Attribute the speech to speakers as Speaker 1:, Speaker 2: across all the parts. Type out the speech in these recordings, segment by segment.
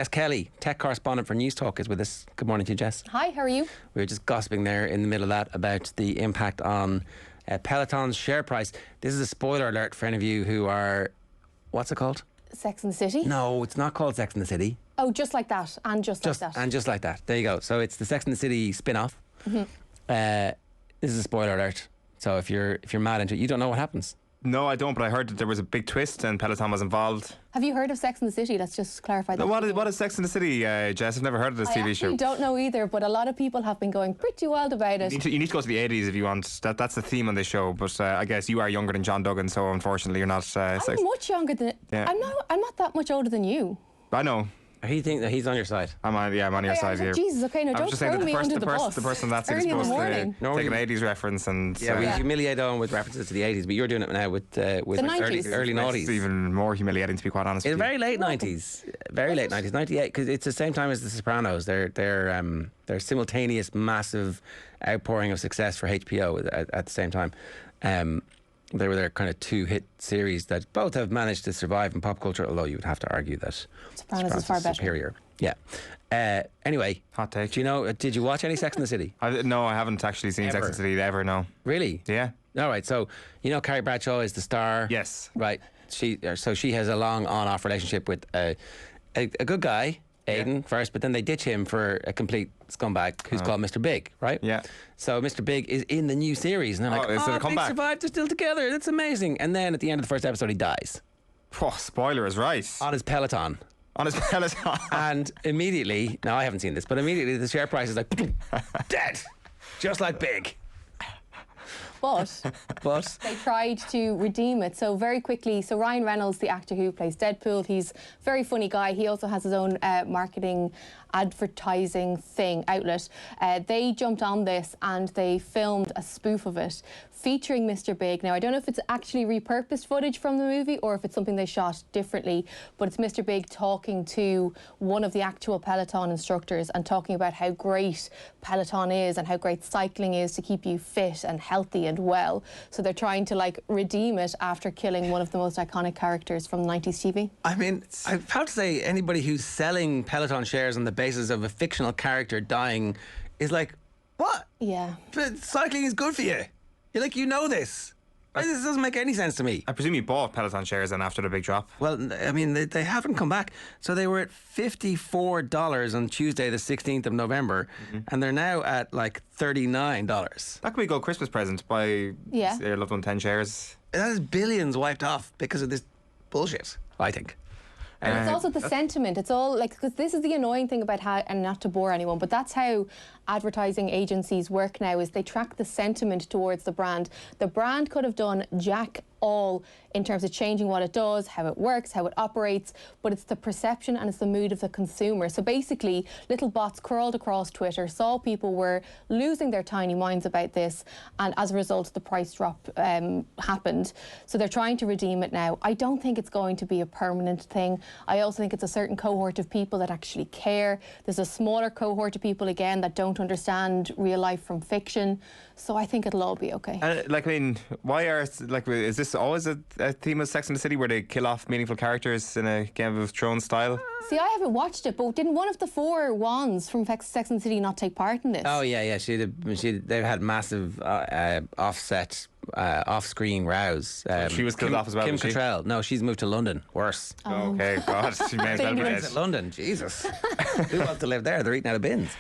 Speaker 1: Jess Kelly, tech correspondent for News Talk, is with us. Good morning to you, Jess.
Speaker 2: Hi, how are you?
Speaker 1: We were just gossiping there in the middle of that about the impact on Peloton's share price. This is a spoiler alert for any of you who are, what's it called?
Speaker 2: Sex and the City?
Speaker 1: No, it's not called Sex and the City.
Speaker 2: Oh, just like that, and just like that.
Speaker 1: And just like that. There you go. So it's the Sex and the City spin-off.
Speaker 2: Mm-hmm.
Speaker 1: This is a spoiler alert. So if you're mad into it, you don't know what happens.
Speaker 3: No, I don't, but I heard that there was a big twist and Peloton was involved.
Speaker 2: Have you heard of Sex and the City? Let's just clarify that.
Speaker 3: What is Sex and the City, Jess? I've never heard of this TV show.
Speaker 2: I don't know either, but a lot of people have been going pretty wild about it.
Speaker 3: You need to go to the 80s if you want. That's the theme on this show, but I guess you are younger than John Duggan, so unfortunately you're not...
Speaker 2: I'm much younger than... Yeah. I'm not that much older than you.
Speaker 3: I know.
Speaker 1: He thinks that he's on your side.
Speaker 3: I'm on your side here.
Speaker 2: Jesus, okay, no, don't throw me under the bus.
Speaker 3: The person that's supposed to take an 80s reference and...
Speaker 1: Yeah, we humiliate Owen with references to the 80s, but you're doing it now with
Speaker 2: the 90s.
Speaker 1: Early 90s.
Speaker 3: It's even more humiliating, to be quite honest with you.
Speaker 1: Very late 90s. Very late 90s. 98, because it's the same time as The Sopranos. They're simultaneous, massive outpouring of success for HBO at the same time. They were their kind of two hit series that both have managed to survive in pop culture, although you would have to argue that
Speaker 2: Sopranos is far better.
Speaker 1: Superior. Yeah. Anyway,
Speaker 3: hot take.
Speaker 1: Did you watch any Sex and the City?
Speaker 3: No, I haven't actually seen Sex and the City ever, no.
Speaker 1: Really?
Speaker 3: Yeah.
Speaker 1: All right, so Carrie Bradshaw is the star.
Speaker 3: Yes.
Speaker 1: Right. She has a long on-off relationship with a good guy, Aidan, first, but then they ditch him for a complete scumbag who's called Mr. Big, right?
Speaker 3: Yeah.
Speaker 1: So Mr. Big is in the new series, and they're like, Big survived, they're still together, that's amazing. And then at the end of the first episode, he dies.
Speaker 3: Oh, spoiler is right.
Speaker 1: On his Peloton. And immediately, now I haven't seen this, but immediately the share price is like, dead. Just like Big.
Speaker 2: But they tried to redeem it. So very quickly, Ryan Reynolds, the actor who plays Deadpool, he's a very funny guy. He also has his own marketing advertising outlet. They jumped on this and they filmed a spoof of it featuring Mr. Big. Now, I don't know if it's actually repurposed footage from the movie or if it's something they shot differently, but it's Mr. Big talking to one of the actual Peloton instructors and talking about how great Peloton is and how great cycling is to keep you fit and healthy and well. So they're trying to redeem it after killing one of the most iconic characters from 90s TV.
Speaker 1: I mean, I've had to say, anybody who's selling Peloton shares on the basis of a fictional character dying is like, what?
Speaker 2: Yeah.
Speaker 1: But cycling is good for you. You're like, this. This doesn't make any sense to me.
Speaker 3: I presume you bought Peloton shares then after the big drop.
Speaker 1: Well, I mean, they haven't come back. So they were at $54 on Tuesday, the 16th of November, and they're now at $39.
Speaker 3: That could be a good Christmas present. Buy your loved one 10 shares.
Speaker 1: That is billions wiped off because of this bullshit, I think.
Speaker 2: It's also the sentiment. It's all because this is the annoying thing about how, and not to bore anyone, but that's how advertising agencies work now, is they track the sentiment towards the brand. The brand could have done jack all in terms of changing what it does, how it works, how it operates, but it's the perception and it's the mood of the consumer. So basically, little bots crawled across Twitter, saw people were losing their tiny minds about this, and as a result, the price drop happened. So they're trying to redeem it now. I don't think it's going to be a permanent thing. I also think it's a certain cohort of people that actually care. There's a smaller cohort of people, again, that don't understand real life from fiction. So I think it'll all be okay.
Speaker 3: Is this always a theme of Sex and the City where they kill off meaningful characters in a Game of Thrones style?
Speaker 2: See, I haven't watched it, but didn't one of the four wands from Sex and the City not take part in this?
Speaker 1: Oh yeah. They've had massive off-screen rows.
Speaker 3: She was killed off as well.
Speaker 1: Kim Cattrall. No, she's moved to London. Worse.
Speaker 3: Okay, God, she may as well be dead.
Speaker 1: London, Jesus. Who wants to live there? They're eating out of bins.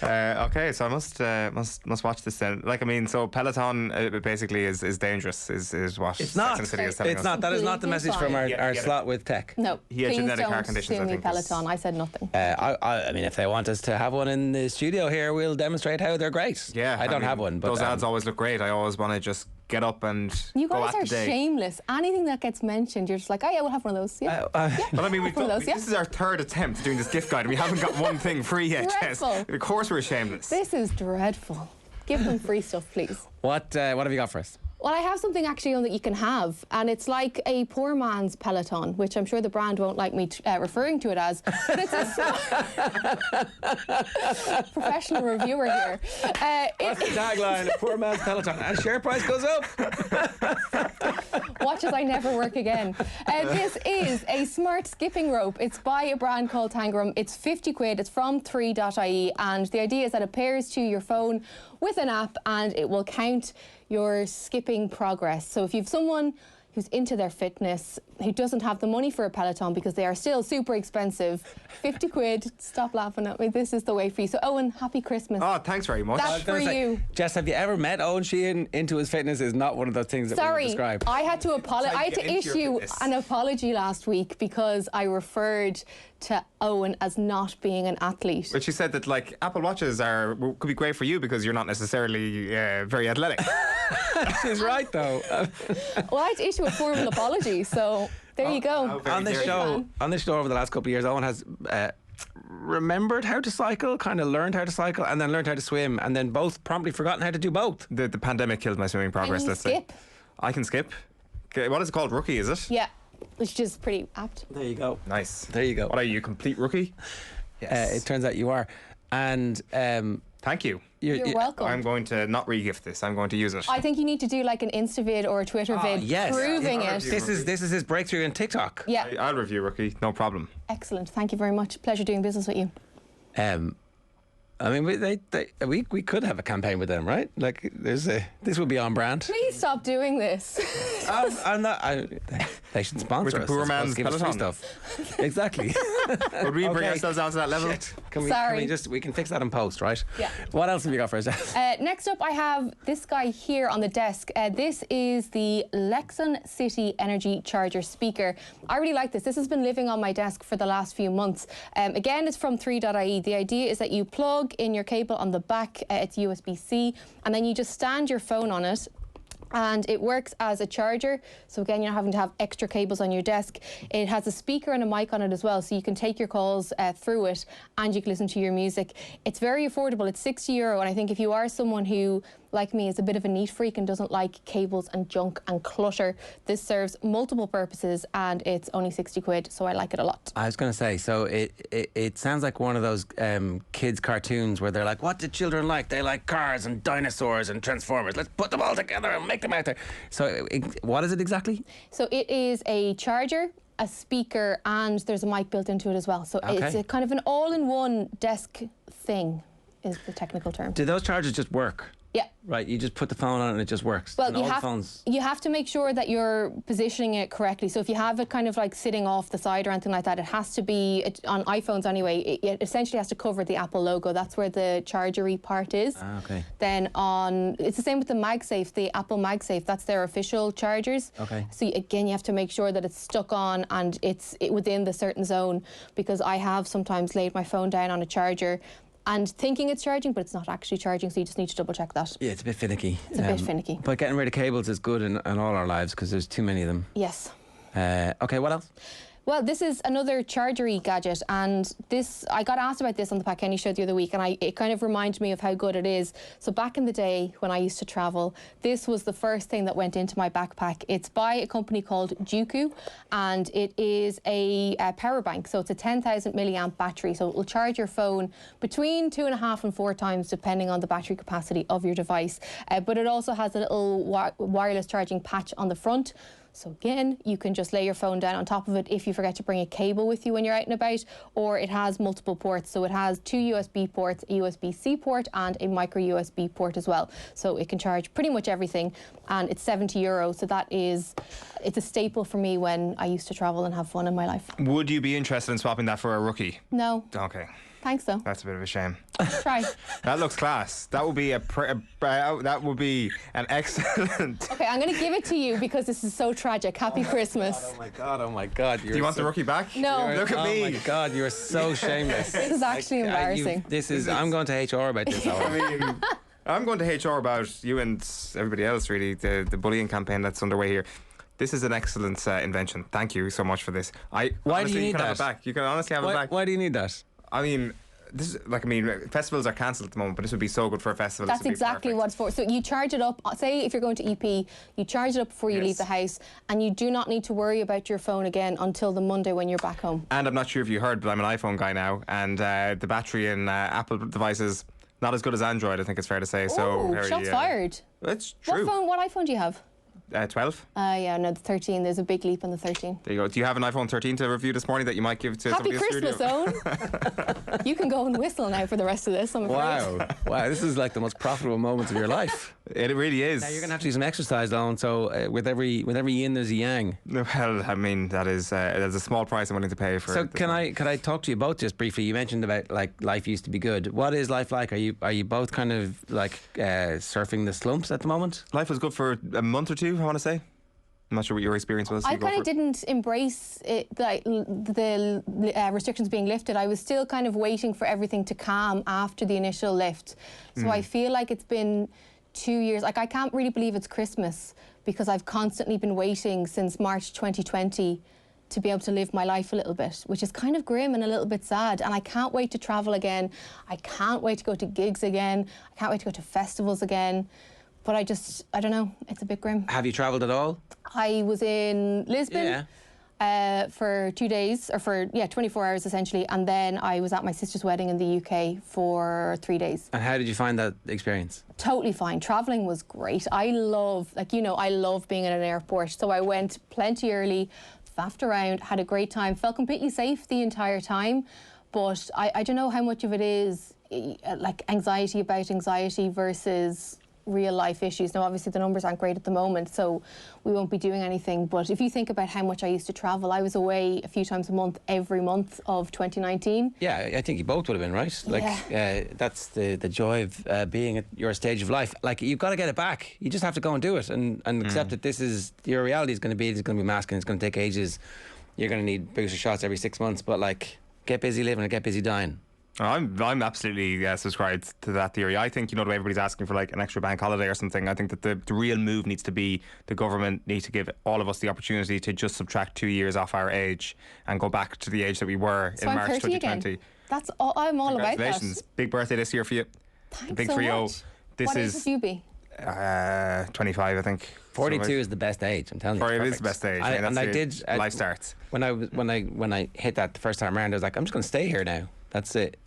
Speaker 3: Okay, so I must watch this then. So Peloton basically is dangerous. Is what
Speaker 1: it's not.
Speaker 3: Sex and the City is telling us.
Speaker 1: It's not. That is not the message from our slot with tech.
Speaker 2: No,
Speaker 3: he had genetic heart conditions.
Speaker 2: I think Peloton. I said nothing.
Speaker 1: I mean, if they want us to have one in the studio here, we'll demonstrate how they're great.
Speaker 3: Yeah,
Speaker 1: I don't have one, but
Speaker 3: those ads always look great. I always want to just get up and
Speaker 2: you
Speaker 3: go
Speaker 2: guys
Speaker 3: at
Speaker 2: are
Speaker 3: the day.
Speaker 2: Anything that gets mentioned, you're just like, oh yeah, we'll have one of those. Yeah.
Speaker 3: But I mean, this is our third attempt doing this gift guide, and we haven't got one thing free yet, Jess. Of course, we're shameless.
Speaker 2: This is dreadful. Give them free stuff, please.
Speaker 1: What have you got for us?
Speaker 2: Well, I have something actually on that you can have, and it's like a poor man's Peloton, which I'm sure the brand won't like me referring to it as, but it's a professional reviewer here.
Speaker 1: What's the tagline? A poor man's Peloton. As share price goes up.
Speaker 2: Watch as I never work again. This is a smart skipping rope. It's by a brand called Tangram. It's 50 quid. It's from 3.ie, and the idea is that it pairs to your phone with an app and it will count your skipping progress. So if you've someone who's into their fitness, who doesn't have the money for a Peloton because they are still super expensive, 50 quid, stop laughing at me, this is the way for you. So Owen, happy Christmas.
Speaker 3: Oh, thanks very much.
Speaker 2: That's for you.
Speaker 1: Jess, have you ever met Owen Sheehan? Into his fitness is not one of those things that we would describe.
Speaker 2: I had to apologize. I had to issue an apology last week because I referred to Owen as not being an athlete.
Speaker 3: But she said that like Apple Watches could be great for you because you're not necessarily very athletic.
Speaker 1: She's right though.
Speaker 2: Well, I had to issue a formal apology, so there you go.
Speaker 1: On this show over the last couple of years, Owen has remembered how to cycle, kind of learned how to cycle, and then learned how to swim, and then both promptly forgotten how to do both.
Speaker 3: The pandemic killed my swimming progress.
Speaker 2: Can you skip?
Speaker 3: I can skip. Okay, what is it called? Rookie, is it?
Speaker 2: Yeah, which is pretty apt.
Speaker 1: There you go.
Speaker 3: Nice.
Speaker 1: There you go.
Speaker 3: What are you, complete rookie? Yes.
Speaker 1: It turns out you are. And
Speaker 3: thank you.
Speaker 2: You're welcome.
Speaker 3: I'm going to not re-gift this. I'm going to use it.
Speaker 2: I think you need to do like an Insta vid or a Twitter vid proving it.
Speaker 1: This is his breakthrough in TikTok.
Speaker 2: Yeah.
Speaker 3: I'll review Rookie, no problem.
Speaker 2: Excellent. Thank you very much. Pleasure doing business with you.
Speaker 1: I mean, we could have a campaign with them, right? Like, this would be on brand.
Speaker 2: Please stop doing this.
Speaker 1: I'm not. They should sponsor
Speaker 3: With the
Speaker 1: us.
Speaker 3: poor man's
Speaker 1: give us free
Speaker 3: Peloton.
Speaker 1: stuff. Exactly.
Speaker 3: Would we bring ourselves down to that level?
Speaker 1: Shit.
Speaker 2: Sorry.
Speaker 1: We can fix that in post, right?
Speaker 2: Yeah.
Speaker 1: What else have you got for us?
Speaker 2: Next up, I have this guy here on the desk. This is the Lexon City Energy Charger speaker. I really like this. This has been living on my desk for the last few months. Again, it's from 3.ie. The idea is that you plug in your cable on the back, it's USB-C, and then you just stand your phone on it, and it works as a charger. So again, you're not having to have extra cables on your desk. It has a speaker and a mic on it as well, so you can take your calls through it and you can listen to your music. It's very affordable. It's €60, and I think if you are someone who, like me, is a bit of a neat freak and doesn't like cables and junk and clutter, this serves multiple purposes and it's only 60 quid, so I like it a lot.
Speaker 1: I was going to say, so it sounds like one of those kids' cartoons where they're like, what do children like? They like cars and dinosaurs and Transformers. Let's put them all together and make them out there. So what is it exactly?
Speaker 2: So it is a charger, a speaker, and there's a mic built into it as well. So it's a kind of an all-in-one desk thing is the technical term.
Speaker 1: Do those chargers just work?
Speaker 2: Yeah.
Speaker 1: Right, you just put the phone on and it just works.
Speaker 2: Well,
Speaker 1: And
Speaker 2: you have to make sure that you're positioning it correctly. So if you have it kind of like sitting off the side or anything like that, it has to be, on iPhones anyway, it essentially has to cover the Apple logo. That's where the chargery part is.
Speaker 1: Okay.
Speaker 2: Then it's the same with the MagSafe, the Apple MagSafe. That's their official chargers.
Speaker 1: Okay.
Speaker 2: So again, you have to make sure that it's stuck on and it's within the certain zone, because I have sometimes laid my phone down on a charger and thinking it's charging, but it's not actually charging, so you just need to double check that.
Speaker 1: Yeah, it's a bit finicky.
Speaker 2: It's a bit finicky.
Speaker 1: But getting rid of cables is good in all our lives because there's too many of them.
Speaker 2: Yes.
Speaker 1: Okay, what else?
Speaker 2: Well, this is another chargery gadget, and I got asked about this on the Pat Kenny show the other week, and it kind of reminded me of how good it is. So back in the day when I used to travel, this was the first thing that went into my backpack. It's by a company called Juku, and it is a power bank. So it's a 10,000 milliamp battery, so it will charge your phone between 2.5 and 4 times depending on the battery capacity of your device. But it also has a little wireless charging patch on the front. So again, you can just lay your phone down on top of it if you forget to bring a cable with you when you're out and about, or it has multiple ports. So it has 2 USB ports, a USB-C port and a micro USB port as well. So it can charge pretty much everything, and it's €70. So it's a staple for me when I used to travel and have fun in my life.
Speaker 3: Would you be interested in swapping that for a Rookie?
Speaker 2: No.
Speaker 3: Okay.
Speaker 2: Thanks though.
Speaker 3: That's a bit of a shame.
Speaker 2: Try.
Speaker 3: That looks class. That would be that would be an excellent.
Speaker 2: Okay, I'm going to give it to you because this is so tragic. Happy Christmas.
Speaker 1: Oh my God.
Speaker 3: Do you want the Rookie back?
Speaker 2: No.
Speaker 3: Look at me.
Speaker 1: Oh my God, you're so shameless.
Speaker 2: This is actually embarrassing.
Speaker 1: I'm going to HR about this.
Speaker 3: I mean, I'm going to HR about you and everybody else, really, the bullying campaign that's underway here. This is an excellent invention. Thank you so much for this.
Speaker 1: Why do you need that?
Speaker 3: Have it back. You can honestly have it back.
Speaker 1: Why do you need that?
Speaker 3: I mean, this is like, I mean, festivals are cancelled at the moment, but this would be so good for a festival.
Speaker 2: That's exactly what it's for. So you charge it up. Say if you're going to EP, you charge it up before you leave the house, and you do not need to worry about your phone again until the Monday when you're back home.
Speaker 3: And I'm not sure if you heard, but I'm an iPhone guy now, and the battery in Apple devices not as good as Android, I think it's fair to say. So
Speaker 2: shots fired.
Speaker 3: It's true.
Speaker 2: What iPhone do you have?
Speaker 3: 12.
Speaker 2: Yeah, no, the 13. There's a big leap on the 13.
Speaker 3: There you go. Do you have an iPhone 13 to review this morning that you might give to
Speaker 2: Happy
Speaker 3: somebody in the
Speaker 2: Christmas,
Speaker 3: studio?
Speaker 2: Owen. You can go and whistle now for the rest of this, I'm afraid.
Speaker 1: Wow, this is like the most profitable moments of your life.
Speaker 3: It really is.
Speaker 1: Now you're going to have to do some exercise, Owen, so with every yin there's a yang.
Speaker 3: Well, I mean, there's a small price I'm willing to pay for.
Speaker 1: So can I talk to you both just briefly? You mentioned about like life used to be good. What is life like? Are you both kind of like surfing the slumps at the moment?
Speaker 3: Life was good for a month or two, I want to say. I'm not sure what your experience was.
Speaker 2: I kind of didn't embrace it, like the restrictions being lifted. I was still kind of waiting for everything to calm after the initial lift. So I feel like it's been 2 years. Like I can't really believe it's Christmas because I've constantly been waiting since March 2020 to be able to live my life a little bit, which is kind of grim and a little bit sad. And I can't wait to travel again. I can't wait to go to gigs again. I can't wait to go to festivals again. But I don't know, it's a bit grim.
Speaker 1: Have you travelled at all?
Speaker 2: I was in Lisbon for 2 days, or for 24 hours essentially, and then I was at my sister's wedding in the UK for 3 days.
Speaker 1: And how did you find that experience?
Speaker 2: Totally fine. Travelling was great. I love being in an airport, so I went plenty early, faffed around, had a great time, felt completely safe the entire time, but I don't know how much of it is like anxiety about anxiety versus real life issues. Now obviously the numbers aren't great at the moment, so we won't be doing anything, but if you think about how much I used to travel, I was away a few times a month every month of 2019.
Speaker 1: Yeah, I think you both would have been, right? Like that's the joy of being at your stage of life. Like you've got to get it back. You just have to go and do it and accept that this is your reality. Is going to be masking. It's going to take ages. You're going to need booster shots every 6 months, but like get busy living and get busy dying.
Speaker 3: I'm absolutely subscribed to that theory. I think, the way everybody's asking for like an extra bank holiday or something, I think that the real move needs to be the government need to give all of us the opportunity to just subtract 2 years off our age and go back to the age that we were in March 2020.
Speaker 2: Again. That's all, I'm all about that.
Speaker 3: Congratulations. Big birthday this year for you.
Speaker 2: Thanks
Speaker 3: big
Speaker 2: so
Speaker 3: 3-0.
Speaker 2: much.
Speaker 3: This
Speaker 2: what
Speaker 3: is
Speaker 2: age would you be?
Speaker 3: 25, I think.
Speaker 1: 42 is the best age, I'm telling you.
Speaker 3: It is the best age. Life starts.
Speaker 1: When I hit that the first time around, I was like, I'm just going to stay here now. That's it.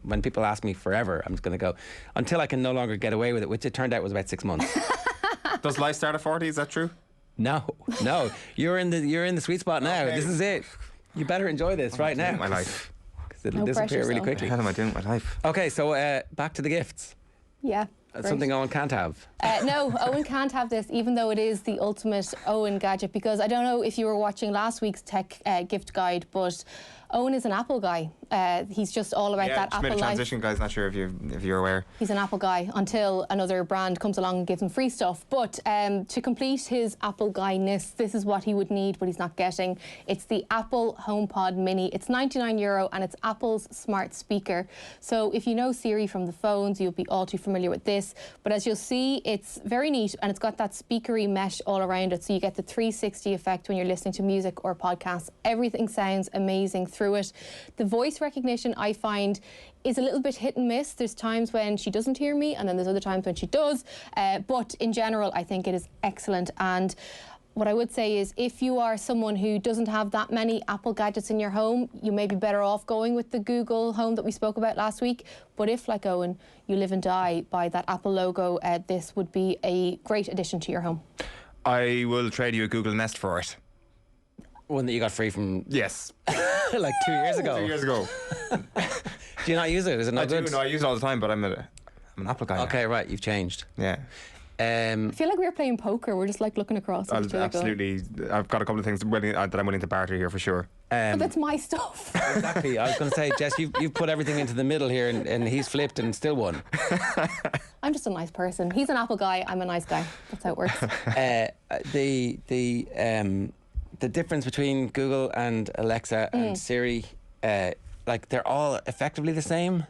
Speaker 1: When people ask me forever, I'm just going to go until I can no longer get away with it, which it turned out was about 6 months.
Speaker 3: Does life start at 40? Is that true?
Speaker 1: No. You're in the sweet spot now. Okay. This is it. You better enjoy this right now.
Speaker 3: My life,
Speaker 1: because it'll disappear really quickly.
Speaker 3: What am I doing with my life?
Speaker 1: Okay, so back to the gifts.
Speaker 2: Yeah.
Speaker 1: Something Owen can't have.
Speaker 2: No, Owen can't have this, even though it is the ultimate Owen gadget, because I don't know if you were watching last week's tech gift guide, but Owen is an Apple guy. He's just all about that Apple life.
Speaker 3: Made a transition, guys. Not sure if you're aware.
Speaker 2: He's an Apple guy until another brand comes along and gives him free stuff. But to complete his Apple guy-ness, this is what he would need, but he's not getting. It's the Apple HomePod Mini. It's €99 and it's Apple's smart speaker. So if you know Siri from the phones, you'll be all too familiar with this. But as you'll see, it's very neat and it's got that speakery mesh all around it. So you get the 360 effect when you're listening to music or podcasts. Everything sounds amazing through it. The voice recognition, I find, is a little bit hit and miss. There's times when she doesn't hear me and then there's other times when she does. But in general, I think it is excellent. And what I would say is if you are someone who doesn't have that many Apple gadgets in your home, you may be better off going with the Google Home that we spoke about last week. But if, like Owen, you live and die by that Apple logo, this would be a great addition to your home.
Speaker 3: I will trade you a Google Nest for it.
Speaker 1: One that you got free from...
Speaker 3: Yes.
Speaker 1: like 2 years ago.
Speaker 3: 2 years ago.
Speaker 1: Do you not use it? Is it not good?
Speaker 3: No, I use it all the time, but I'm an Apple guy
Speaker 1: Okay,
Speaker 3: now.
Speaker 1: right, you've changed.
Speaker 3: Yeah.
Speaker 2: I feel like we were playing poker. We're just like looking across.
Speaker 3: Absolutely. I've got a couple of things that I'm willing to barter here for sure.
Speaker 2: But that's my stuff.
Speaker 1: Exactly. I was going to say, Jess, you've put everything into the middle here and he's flipped and still won.
Speaker 2: I'm just a nice person. He's an Apple guy. I'm a nice guy. That's how it works.
Speaker 1: The difference between Google and Alexa and Siri, like they're all effectively the same?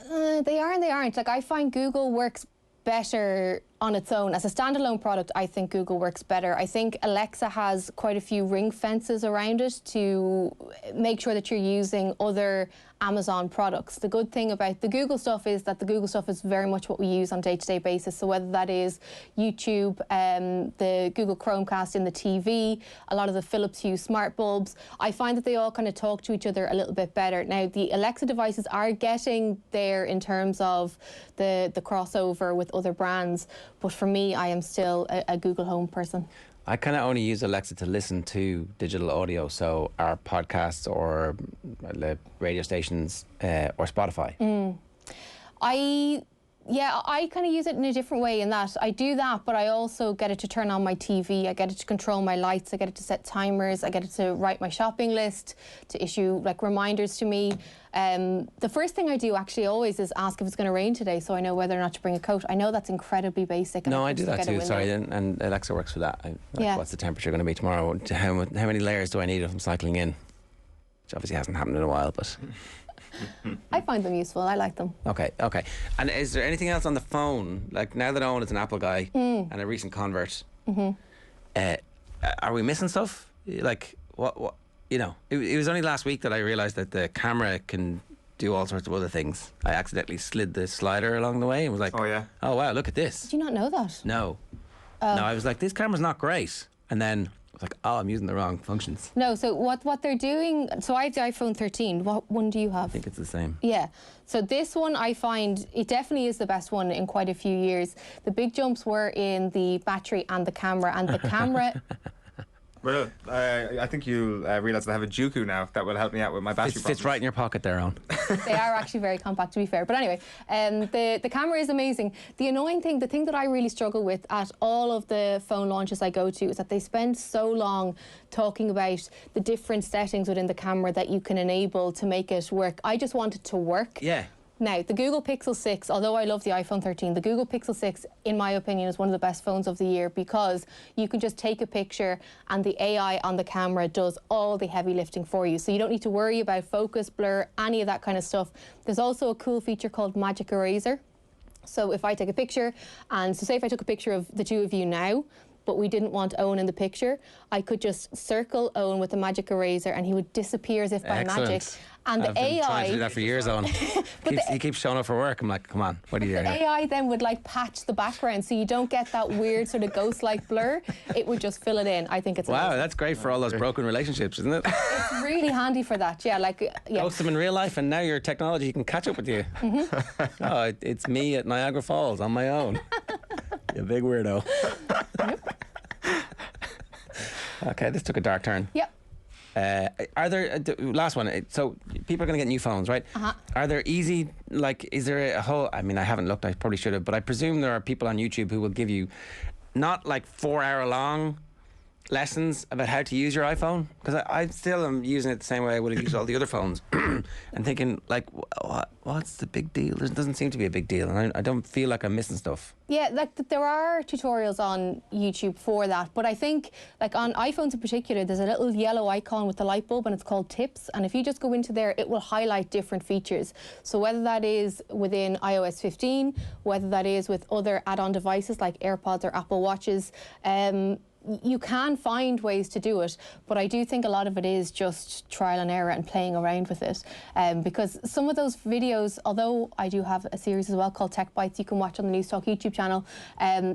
Speaker 2: They are and they aren't. Like I find Google works better on its own. As a standalone product, I think Google works better. I think Alexa has quite a few ring fences around it to make sure that you're using other Amazon products. The good thing about the Google stuff is that the Google stuff is very much what we use on a day-to-day basis. So whether that is YouTube, the Google Chromecast in the TV, a lot of the Philips Hue smart bulbs, I find that they all kind of talk to each other a little bit better. Now, the Alexa devices are getting there in terms of the crossover with other brands, but for me, I am still a Google Home person.
Speaker 1: I kind of only use Alexa to listen to digital audio, so our podcasts or radio stations or Spotify. I kind of use it in a different way in that I do that, but I also get it to turn on my TV, I get it to control my lights, I get it to set timers, I get it to write my shopping list, to issue like reminders to me. The first thing I do actually always is ask if it's going to rain today, so I know whether or not to bring a coat. I know that's incredibly basic. No, I do that too, sorry, and Alexa works for that. What's the temperature going to be tomorrow? How many layers do I need if I'm cycling in? Which obviously hasn't happened in a while, but...
Speaker 2: I find them useful. I like them.
Speaker 1: Okay. And is there anything else on the phone? Like, now that Owen is an Apple guy and a recent convert, are we missing stuff? Like, what? You know, it was only last week that I realised that the camera can do all sorts of other things. I accidentally slid the slider along the way and was like, oh wow, look at this.
Speaker 2: Did you not know that?
Speaker 1: No. No, I was like, this camera's not great. And then I was like, oh, I'm using the wrong functions.
Speaker 2: No, so what they're doing, so I have the iPhone 13. What one do you have?
Speaker 1: I think it's the same.
Speaker 2: Yeah. So this one, I find, it definitely is the best one in quite a few years. The big jumps were in the battery and the camera, and the camera...
Speaker 3: Well, I think you'll realise I have a Juku now that will help me out with my battery problems.
Speaker 1: Fits right in your pocket there, Owen.
Speaker 2: They are actually very compact, to be fair. But anyway, the camera is amazing. The annoying thing, the thing that I really struggle with at all of the phone launches I go to is that they spend so long talking about the different settings within the camera that you can enable to make it work. I just want it to work.
Speaker 1: Yeah.
Speaker 2: Now, the Google Pixel 6, although I love the iPhone 13, the Google Pixel 6, in my opinion, is one of the best phones of the year because you can just take a picture and the AI on the camera does all the heavy lifting for you. So you don't need to worry about focus, blur, any of that kind of stuff. There's also a cool feature called Magic Eraser. So if I take a picture, and so say if I took a picture of the two of you now, but we didn't want Owen in the picture, I could just circle Owen with the magic eraser and he would disappear as if by magic. And
Speaker 1: I've been trying to do that for years, Owen. He keeps showing up for work. I'm like, come on, what are you doing?
Speaker 2: The AI then would like patch the background so you don't get that weird sort of ghost-like blur. It would just fill it in. I think it's amazing.
Speaker 1: That's great for all those broken relationships, isn't it?
Speaker 2: It's really handy for that, yeah.
Speaker 1: Ghost them in real life and now your technology can catch up with you. Oh, it's me at Niagara Falls on my own. You big weirdo. Okay, this took a dark turn.
Speaker 2: Yep.
Speaker 1: Are there last one? So people are going to get new phones, right? Are there easy? Like, is there a whole? I mean, I haven't looked. I probably should have, but I presume there are people on YouTube who will give you not like 4-hour long lessons about how to use your iPhone, because I still am using it the same way I would have used all the other phones, and thinking like, what's the big deal? There doesn't seem to be a big deal, and I don't feel like I'm missing stuff.
Speaker 2: Yeah, like there are tutorials on YouTube for that, but I think like on iPhones in particular, there's a little yellow icon with the light bulb, and it's called Tips. And if you just go into there, it will highlight different features. So whether that is within iOS 15, whether that is with other add-on devices like AirPods or Apple Watches, you can find ways to do it, but I do think a lot of it is just trial and error and playing around with it, because some of those videos, although I do have a series as well called Tech Bites you can watch on the News Talk YouTube channel,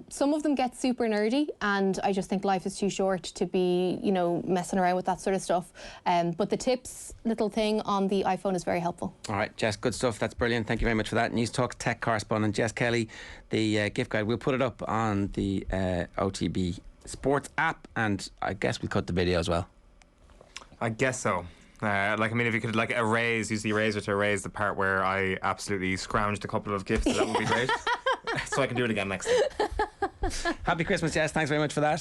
Speaker 2: some of them get super nerdy, and I just think life is too short to be, you know, messing around with that sort of stuff. But the Tips little thing on the iPhone is very helpful. All
Speaker 1: right, Jess, good stuff. That's brilliant. Thank you very much for that. News Talk tech correspondent Jess Kelly. The gift guide, we'll put it up on the OTB Sports app, and I guess we cut the video as well.
Speaker 3: I guess so. Like, I mean, if you could like use the eraser to erase the part where I absolutely scrounged a couple of gifts, that would be great. So I can do it again next time.
Speaker 1: Happy Christmas, Jess. Thanks very much for that.